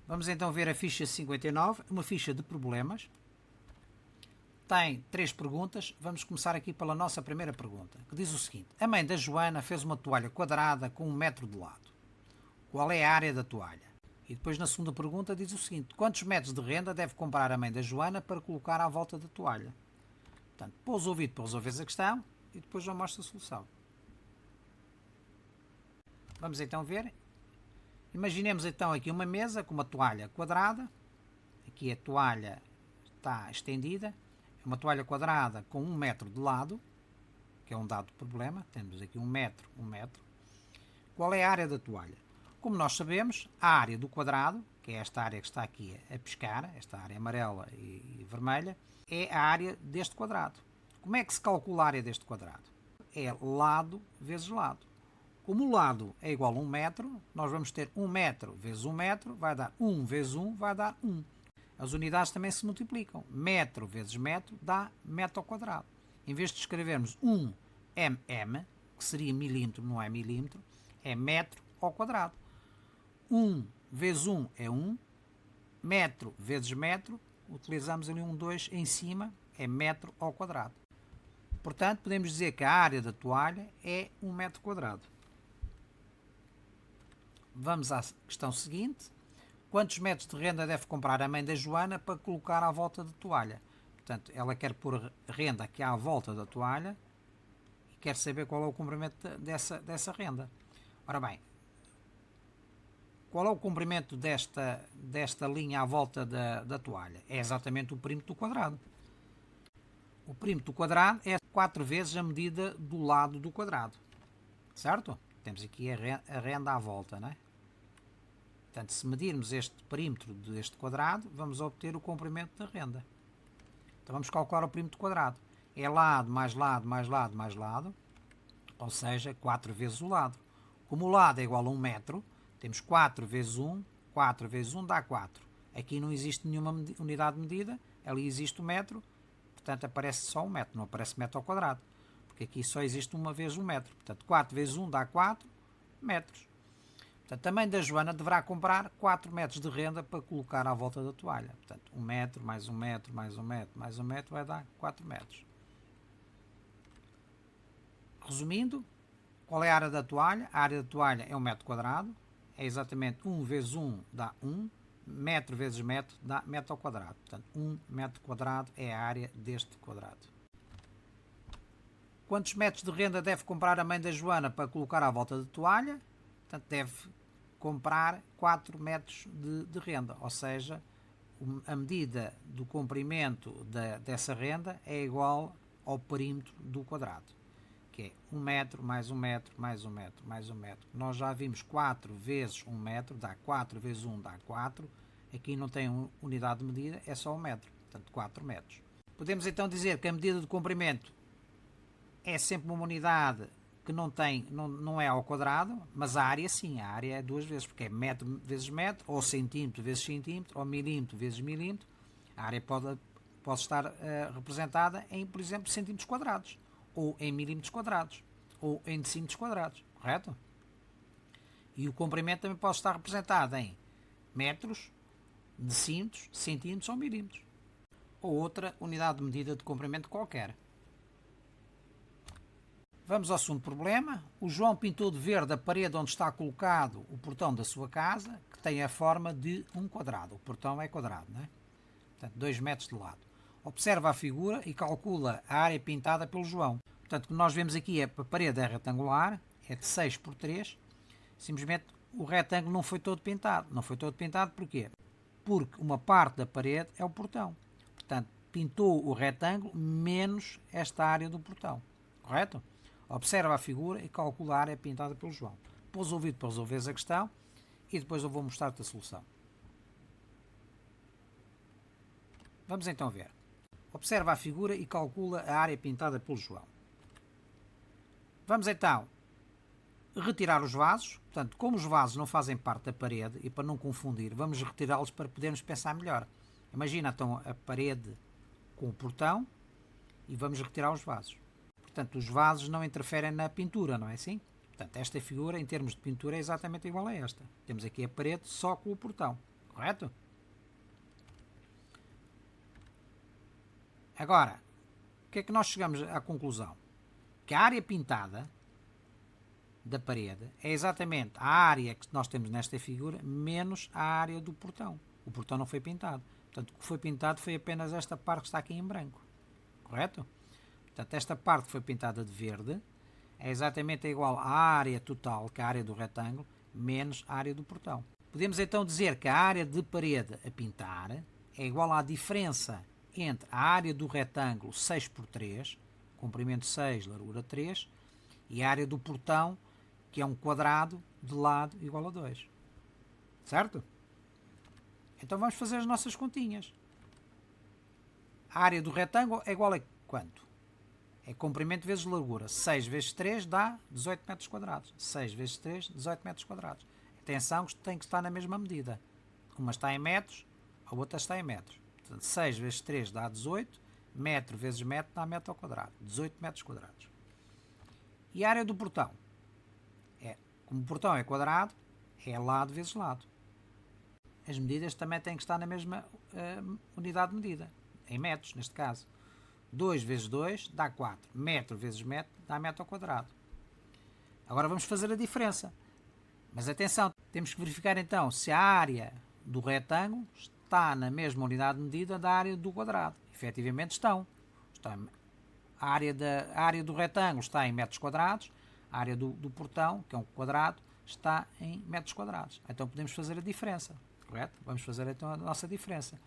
Vamos então ver a ficha 59, uma ficha de problemas. Tem 3 perguntas. Vamos começar aqui pela nossa primeira pergunta, que diz o seguinte: a mãe da Joana fez uma toalha quadrada com 1 metro de lado. Qual é a área da toalha? E depois na segunda pergunta diz o seguinte: quantos metros de renda deve comprar a mãe da Joana para colocar à volta da toalha? Portanto, pôs o ouvido para resolver a questão e depois já mostra a solução. Vamos então ver. Imaginemos então aqui uma mesa com uma toalha quadrada. Aqui a toalha está estendida. É uma toalha quadrada com 1 metro de lado, que é um dado problema. Temos aqui 1 metro, 1 metro. Qual é a área da toalha? Como nós sabemos, a área do quadrado, que é esta área que está aqui a piscar, esta área amarela e vermelha, é a área deste quadrado. Como é que se calcula a área deste quadrado? É lado vezes lado. Como o lado é igual a 1 metro, nós vamos ter 1 metro vezes 1 metro, vai dar 1 vezes 1, vai dar 1. As unidades também se multiplicam. Metro vezes metro dá metro ao quadrado. Em vez de escrevermos 1 mm, que seria milímetro, não é milímetro, é metro ao quadrado. 1 vezes 1 é 1, metro vezes metro, utilizamos ali um 2 em cima, é metro ao quadrado. Portanto, podemos dizer que a área da toalha é 1 metro quadrado. Vamos à questão seguinte. Quantos metros de renda deve comprar a mãe da Joana para colocar à volta da toalha? Portanto, ela quer pôr renda aqui à volta da toalha e quer saber qual é o comprimento dessa renda. Ora bem, qual é o comprimento desta linha à volta da toalha? É exatamente o perímetro do quadrado. O perímetro do quadrado é 4 vezes a medida do lado do quadrado. Certo? Temos aqui a renda à volta, não é? Portanto, se medirmos este perímetro deste quadrado, vamos obter o comprimento da renda. Então vamos calcular o perímetro quadrado. É lado mais lado mais lado mais lado, ou seja, 4 vezes o lado. Como o lado é igual a 1 metro, temos 4 vezes 1, 4 vezes 1 dá 4. Aqui não existe nenhuma unidade de medida, ali existe o metro, portanto aparece só 1 metro, não aparece metro ao quadrado, porque aqui só existe uma vez 1 metro. Portanto, 4 vezes 1 dá 4 metros. Portanto, a mãe da Joana deverá comprar 4 metros de renda para colocar à volta da toalha. Portanto, 1 metro, mais 1 metro, mais 1 metro, mais 1 metro vai dar 4 metros. Resumindo, qual é a área da toalha? A área da toalha é 1 metro quadrado. É exatamente 1 vezes 1 dá 1. Metro vezes metro dá metro ao quadrado. Portanto, 1 metro quadrado é a área deste quadrado. Quantos metros de renda deve comprar a mãe da Joana para colocar à volta da toalha? Portanto, deve comprar 4 metros de renda, ou seja, a medida do comprimento dessa renda é igual ao perímetro do quadrado, que é 1 metro mais 1 metro mais 1 metro mais 1 metro. Nós já vimos 4 vezes 1 metro, dá 4 vezes 1 dá 4. Aqui não tem unidade de medida, é só 1 metro, portanto 4 metros. Podemos então dizer que a medida do comprimento é sempre uma unidade que não é ao quadrado, mas a área sim, a área é 2 vezes, porque é metro vezes metro, ou centímetro vezes centímetro, ou milímetro vezes milímetro. A área pode estar representada em, por exemplo, centímetros quadrados, ou em milímetros quadrados, ou em decímetros quadrados, correto? E o comprimento também pode estar representado em metros, decímetros, centímetros ou milímetros, ou outra unidade de medida de comprimento qualquer. Vamos ao segundo problema. O João pintou de verde a parede onde está colocado o portão da sua casa, que tem a forma de um quadrado. O portão é quadrado, não é? Portanto, 2 metros de lado. Observa a figura e calcula a área pintada pelo João. Portanto, como nós vemos aqui, a parede é retangular, é de 6 por 3. Simplesmente o retângulo não foi todo pintado. Não foi todo pintado porquê? Porque uma parte da parede é o portão. Portanto, pintou o retângulo menos esta área do portão. Correto? Observa a figura e calcula a área pintada pelo João. Pôs o ouvido para resolver a questão e depois eu vou mostrar-te a solução. Vamos então ver. Observa a figura e calcula a área pintada pelo João. Vamos então retirar os vasos. Portanto, como os vasos não fazem parte da parede, e para não confundir, vamos retirá-los para podermos pensar melhor. Imagina então a parede com o portão e vamos retirar os vasos. Portanto, os vasos não interferem na pintura, não é assim? Portanto, esta figura, em termos de pintura, é exatamente igual a esta. Temos aqui a parede só com o portão, Correto? Agora, o que é que nós chegamos à conclusão? Que a área pintada da parede é exatamente a área que nós temos nesta figura menos a área do portão. O portão não foi pintado. Portanto, o que foi pintado foi apenas esta parte que está aqui em branco. Correto? Portanto, esta parte que foi pintada de verde é exatamente igual à área total, que é a área do retângulo, menos a área do portão. Podemos então dizer que a área de parede a pintar é igual à diferença entre a área do retângulo 6 por 3, comprimento 6, largura 3, e a área do portão, que é um quadrado de lado igual a 2. Certo? Então vamos fazer as nossas continhas. A área do retângulo é igual a quanto? É comprimento vezes largura. 6 vezes 3 dá 18 metros quadrados. 6 vezes 3, 18 metros quadrados. Atenção que tem que estar na mesma medida. Uma está em metros, a outra está em metros. Portanto, 6 vezes 3 dá 18. Metro vezes metro dá metro ao quadrado. 18 metros quadrados. E a área do portão? Como o portão é quadrado, é lado vezes lado. As medidas também têm que estar na mesma unidade de medida. Em metros, neste caso. 2 vezes 2 dá 4. Metro vezes metro dá metro ao quadrado. Agora vamos fazer a diferença. Mas atenção, temos que verificar então se a área do retângulo está na mesma unidade de medida da área do quadrado. Efetivamente estão. A área do retângulo está em metros quadrados, a área do portão, que é um quadrado, está em metros quadrados. Então podemos fazer a diferença. Correto? Vamos fazer então a nossa diferença.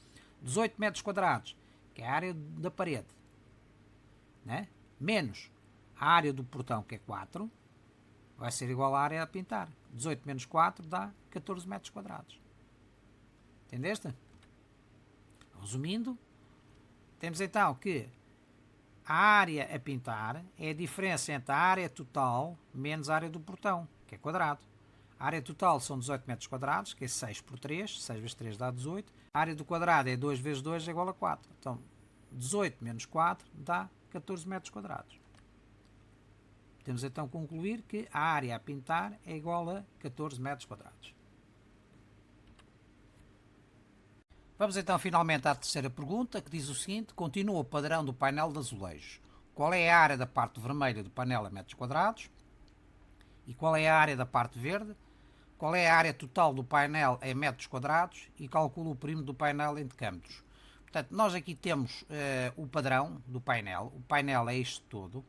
18 metros quadrados, que é a área da parede, né? Menos a área do portão, que é 4, vai ser igual à área a pintar. 18 menos 4 dá 14 metros quadrados. Entendeste? Resumindo, temos então que a área a pintar é a diferença entre a área total menos a área do portão, que é quadrado. A área total são 18 metros quadrados, que é 6 por 3. 6 vezes 3 dá 18. A área do quadrado é 2 vezes 2 é igual a 4. Então, 18 menos 4 dá 14 metros quadrados. Temos então a concluir que a área a pintar é igual a 14 metros quadrados. Vamos então finalmente à terceira pergunta, que diz o seguinte: continua o padrão do painel de azulejos. Qual é a área da parte vermelha do painel em metros quadrados? E qual é a área da parte verde? Qual é a área total do painel em metros quadrados? E calcula o perímetro do painel em decâmetros. Portanto, nós aqui temos o padrão do painel. O painel é isto todo.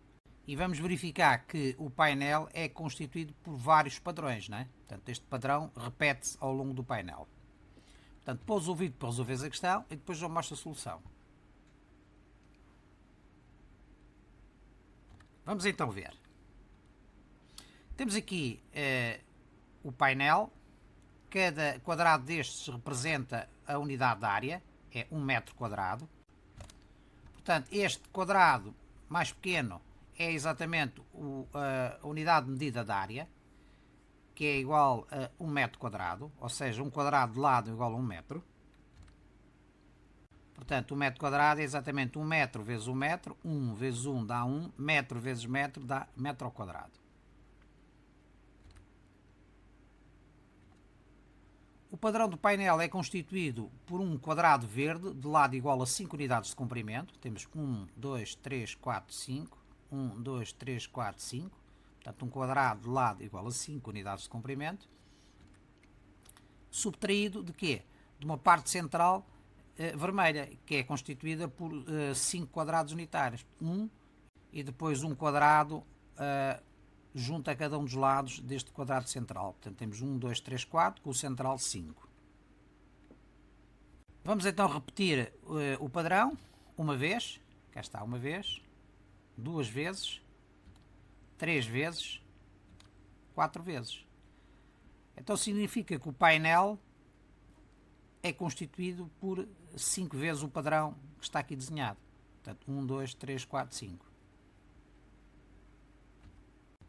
E vamos verificar que o painel é constituído por vários padrões, não é? Portanto, este padrão repete-se ao longo do painel. Portanto, pôs o vídeo para resolver a questão e depois eu mostro a solução. Vamos então ver. Temos aqui o painel. Cada quadrado destes representa a unidade de área. É 1 metro quadrado. Portanto, este quadrado mais pequeno é exatamente a unidade de medida da área, que é igual a 1 metro quadrado, ou seja, um quadrado de lado igual a 1 metro. Portanto, 1 metro quadrado é exatamente 1 metro vezes 1 metro, 1 vezes 1 dá 1, metro vezes metro dá metro ao quadrado. O padrão do painel é constituído por um quadrado verde de lado igual a 5 unidades de comprimento. Temos 1, 2, 3, 4, 5. 1, 2, 3, 4, 5. Portanto, um quadrado de lado igual a 5 unidades de comprimento. Subtraído de quê? De uma parte central vermelha, que é constituída por 5 quadrados unitários. 1 e depois um quadrado junto a cada um dos lados deste quadrado central. Portanto, temos 1, 2, 3, 4, com o central 5. Vamos então repetir o padrão uma vez. Cá está, uma vez, 2 vezes, 3 vezes, 4 vezes. Então significa que o painel é constituído por 5 vezes o padrão que está aqui desenhado. Portanto, 1, 2, 3, 4, 5.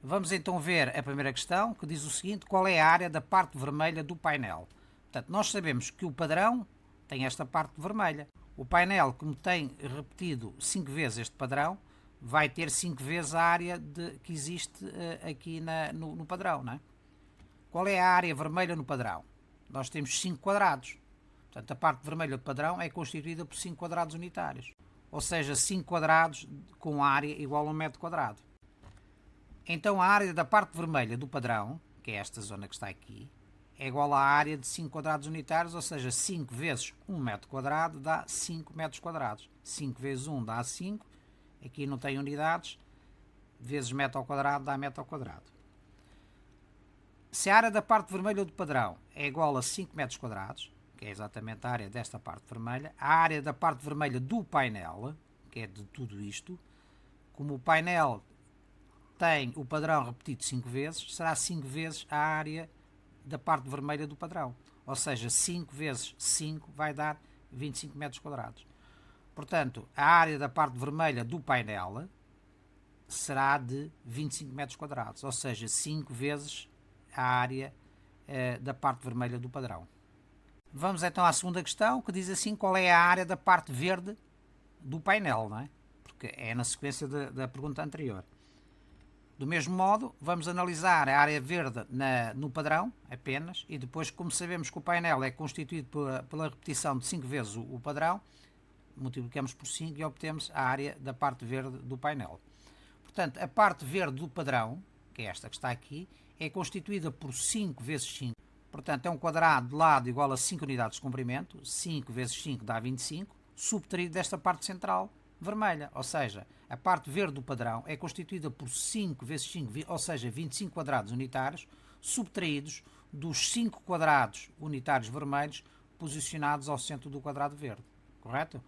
Vamos então ver a primeira questão, que diz o seguinte: qual é a área da parte vermelha do painel? Portanto, nós sabemos que o padrão tem esta parte vermelha. O painel, como tem repetido 5 vezes este padrão, vai ter 5 vezes a área que existe aqui no padrão, não é? Qual é a área vermelha no padrão? Nós temos 5 quadrados. Portanto, a parte vermelha do padrão é constituída por 5 quadrados unitários, ou seja, 5 quadrados com área igual a 1 metro quadrado. Então a área da parte vermelha do padrão, que é esta zona que está aqui, é igual à área de 5 quadrados unitários, ou seja, 5 vezes 1 metro quadrado dá 5 metros quadrados. 5 vezes 1 dá 5, aqui não tem unidades, vezes metro ao quadrado dá metro ao quadrado. Se a área da parte vermelha do padrão é igual a 5 metros quadrados, que é exatamente a área desta parte vermelha, a área da parte vermelha do painel, que é de tudo isto, como o painel tem o padrão repetido 5 vezes, será 5 vezes a área da parte vermelha do padrão. Ou seja, 5 vezes 5 vai dar 25 metros quadrados. Portanto, a área da parte vermelha do painel será de 25 metros quadrados. Ou seja, 5 vezes a área da parte vermelha do padrão. Vamos então à segunda questão, que diz assim: qual é a área da parte verde do painel, não é? Porque é na sequência da pergunta anterior. Do mesmo modo, vamos analisar a área verde no padrão, apenas, e depois, como sabemos que o painel é constituído pela repetição de 5 vezes o padrão, multiplicamos por 5 e obtemos a área da parte verde do painel. Portanto, a parte verde do padrão, que é esta que está aqui, é constituída por 5 vezes 5. Portanto, é um quadrado de lado igual a 5 unidades de comprimento. 5 vezes 5 dá 25, subtraído desta parte central vermelha. Ou seja, a parte verde do padrão é constituída por 5 vezes 5, ou seja, 25 quadrados unitários, subtraídos dos 5 quadrados unitários vermelhos posicionados ao centro do quadrado verde. Correto?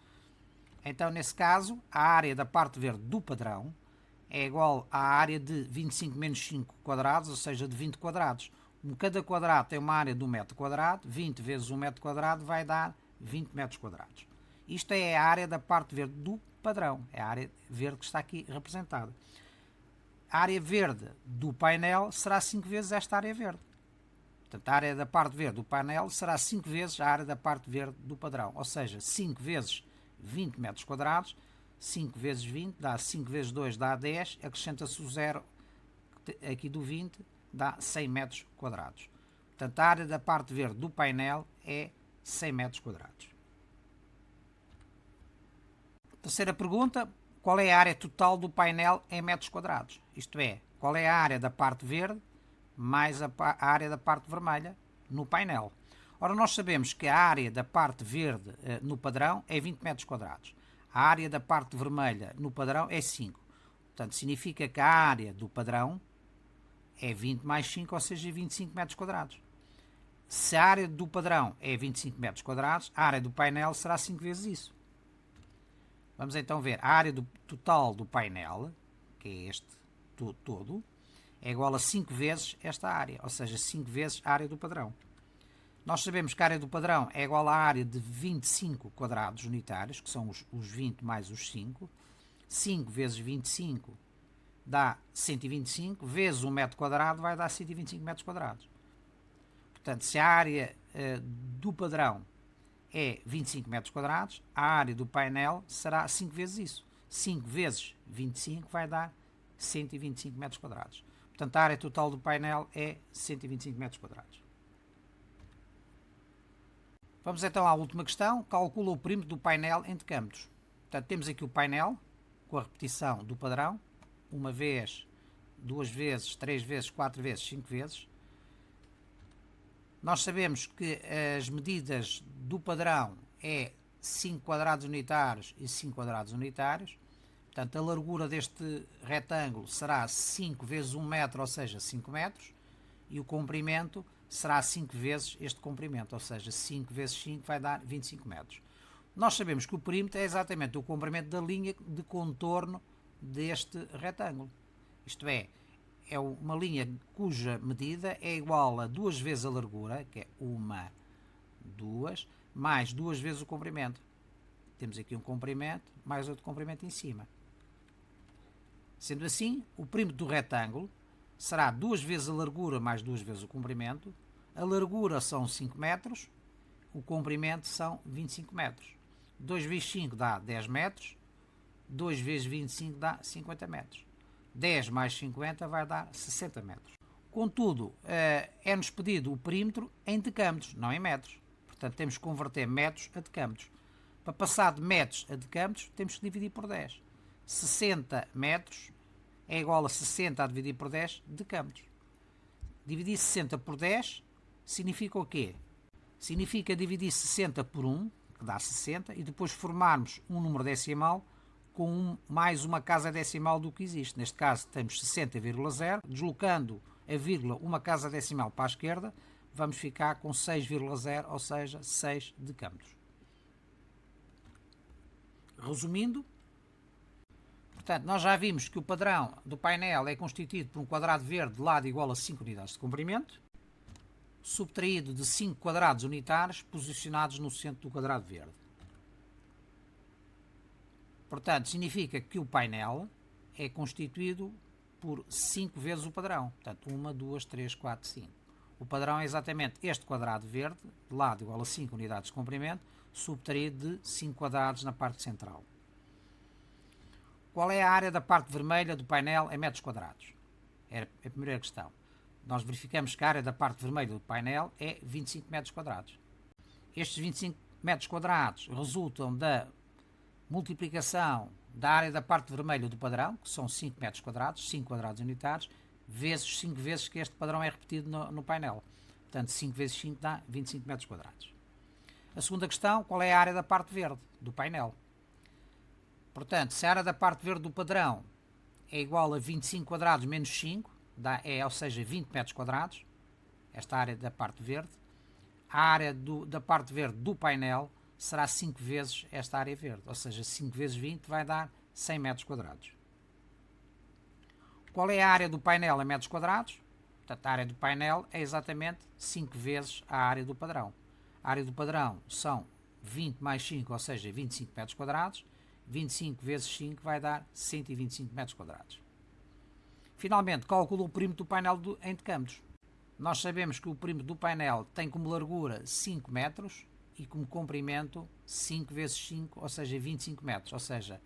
Então, nesse caso, a área da parte verde do padrão é igual à área de 25 menos 5 quadrados, ou seja, de 20 quadrados. Cada quadrado tem uma área de 1 metro quadrado, 20 vezes 1 metro quadrado vai dar 20 metros quadrados. Isto é a área da parte verde do padrão, é a área verde que está aqui representada. A área verde do painel será 5 vezes esta área verde. Portanto, a área da parte verde do painel será 5 vezes a área da parte verde do padrão, ou seja, 5 vezes 20 metros quadrados, 5 vezes 20 dá 5 vezes 2 dá 10, acrescenta-se o 0 aqui do 20, dá 100 metros quadrados. Portanto, a área da parte verde do painel é 100 metros quadrados. Terceira pergunta: qual é a área total do painel em metros quadrados? Isto é, qual é a área da parte verde mais a área da parte vermelha no painel? Ora, nós sabemos que a área da parte verde no padrão é 20 metros quadrados. A área da parte vermelha no padrão é 5. Portanto, significa que a área do padrão é 20 mais 5, ou seja, 25 metros quadrados. Se a área do padrão é 25 metros quadrados, a área do painel será 5 vezes isso. Vamos então ver a área total do painel, que é este todo, é igual a 5 vezes esta área, ou seja, 5 vezes a área do padrão. Nós sabemos que a área do padrão é igual à área de 25 quadrados unitários, que são os 20 mais os 5. 5 vezes 25 dá 125, vezes 1 metro quadrado vai dar 125 metros quadrados. Portanto, se a área do padrão é 25 metros quadrados, a área do painel será 5 vezes isso. 5 vezes 25 vai dar 125 metros quadrados. Portanto, a área total do painel é 125 metros quadrados. Vamos então à última questão. Calcula o perímetro do painel em decâmetros. Portanto, temos aqui o painel com a repetição do padrão. Uma vez, duas vezes, 3 vezes, 4 vezes, 5 vezes. Nós sabemos que as medidas do padrão é 5 quadrados unitários e 5 quadrados unitários. Portanto, a largura deste retângulo será 5 vezes 1 metro, ou seja, 5 metros. E o comprimento será 5 vezes este comprimento, ou seja, 5 vezes 5 vai dar 25 metros. Nós sabemos que o perímetro é exatamente o comprimento da linha de contorno deste retângulo. Isto é uma linha cuja medida é igual a 2 vezes a largura, que é 1, 2, mais 2 vezes o comprimento. Temos aqui um comprimento, mais outro comprimento em cima. Sendo assim, o perímetro do retângulo será 2 vezes a largura mais 2 vezes o comprimento. A largura são 5 metros, o comprimento são 25 metros. 2 vezes 5 dá 10 metros, 2 vezes 25 dá 50 metros. 10 mais 50 vai dar 60 metros. Contudo, é-nos pedido o perímetro em decâmetros, não em metros. Portanto, temos que converter metros a decâmetros. Para passar de metros a decâmetros, temos que dividir por 10. 60 metros é igual a 60 a dividir por 10 decâmetros. Dividir 60 por 10 significa o quê? Significa dividir 60 por 1, que dá 60, e depois formarmos um número decimal com mais uma casa decimal do que existe. Neste caso temos 60,0, deslocando a vírgula uma casa decimal para a esquerda, vamos ficar com 6,0, ou seja, 6 decâmetros. Resumindo, portanto, nós já vimos que o padrão do painel é constituído por um quadrado verde de lado igual a 5 unidades de comprimento, subtraído de 5 quadrados unitários posicionados no centro do quadrado verde. Portanto, significa que o painel é constituído por 5 vezes o padrão. Portanto, 1, 2, 3, 4, 5. O padrão é exatamente este quadrado verde, de lado igual a 5 unidades de comprimento, subtraído de 5 quadrados na parte central. Qual é a área da parte vermelha do painel em metros quadrados? É a primeira questão. Nós verificamos que a área da parte vermelha do painel é 25 metros quadrados. Estes 25 metros quadrados resultam da multiplicação da área da parte vermelha do padrão, que são 5 metros quadrados, 5 quadrados unitários, vezes 5 vezes que este padrão é repetido no painel. Portanto, 5 vezes 5 dá 25 metros quadrados. A segunda questão, qual é a área da parte verde do painel? Portanto, se a área da parte verde do padrão é igual a 25 quadrados menos 5, ou seja, 20 metros quadrados, esta área da parte verde, a área da parte verde do painel será 5 vezes esta área verde, ou seja, 5 vezes 20 vai dar 100 metros quadrados. Qual é a área do painel em metros quadrados? Portanto, a área do painel é exatamente 5 vezes a área do padrão. A área do padrão são 20 mais 5, ou seja, 25 metros quadrados. 25 vezes 5 vai dar 125 metros quadrados. Finalmente, calcula o perímetro do painel em decâmetros. Nós sabemos que o perímetro do painel tem como largura 5 metros e como comprimento 5 vezes 5, ou seja, 25 metros. Ou seja,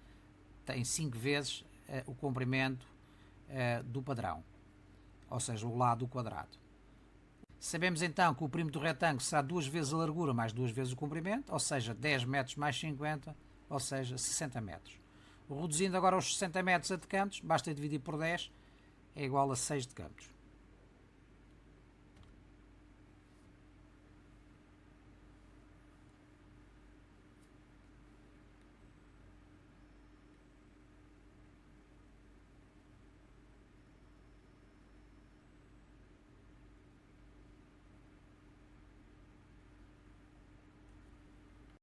tem 5 vezes o comprimento do padrão, ou seja, o lado do quadrado. Sabemos então que o perímetro do retângulo será 2 vezes a largura mais 2 vezes o comprimento, ou seja, 10 metros mais 50, ou seja, 60 metros. Reduzindo agora os 60 metros a decâmetros, basta dividir por 10, é igual a 6 decâmetros.